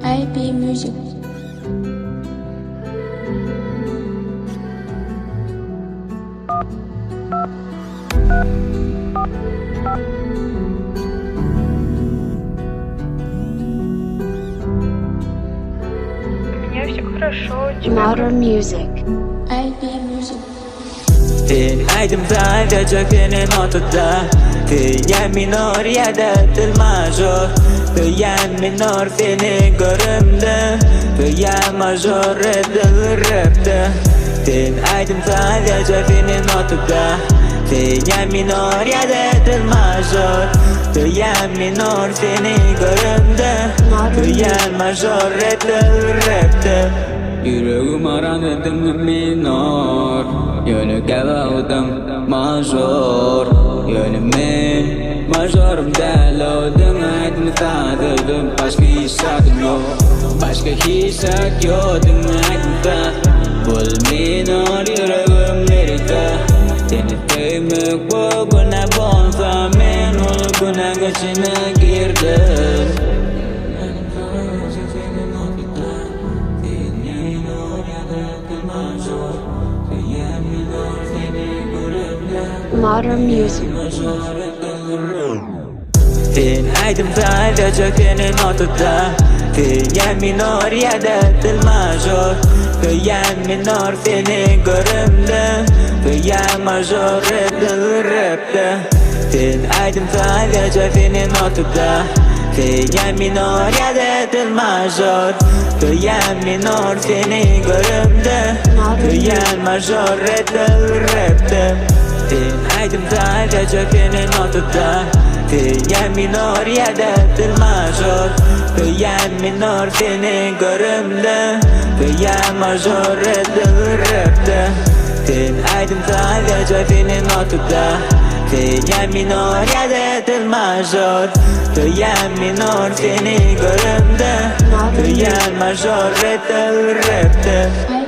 IB Music. У меня все хорошо, у тебя Louder Music. IB Music. Tin aydım sadece senin otuda Tien minor ya da til major Tien minor seni görümde Tien major edil rapte Tin aydım sadece senin otuda Tien minor ya da til major Tien minor seni görümde Tien major edil rapte Yüreğim arandım minor Yönü gavavdım major Yönümün majorum del oldum Aydım sadırdım başka hissatım yok Başka hissak yoktum aydım da Bul minor yüreğim lirikte Seni sevmek bugüne bonsa Men ol güne geçine girdim Modern Music. Tin aydım sadece senin otuda Tien minor ya da til major Tien minor seni görümde Tien major edil rapte Tin aydım sadece senin otuda Tien minor ya da til major Tien minor seni görümde Tien major edil rapte Tin aydım sadece senin otuda Tien minor ya da til major Tien minor seni görümde Tien major edil rapte Tin aydım sadece senin otuda Tien minor ya da til major Tien minor seni görümde Tien major edil rapte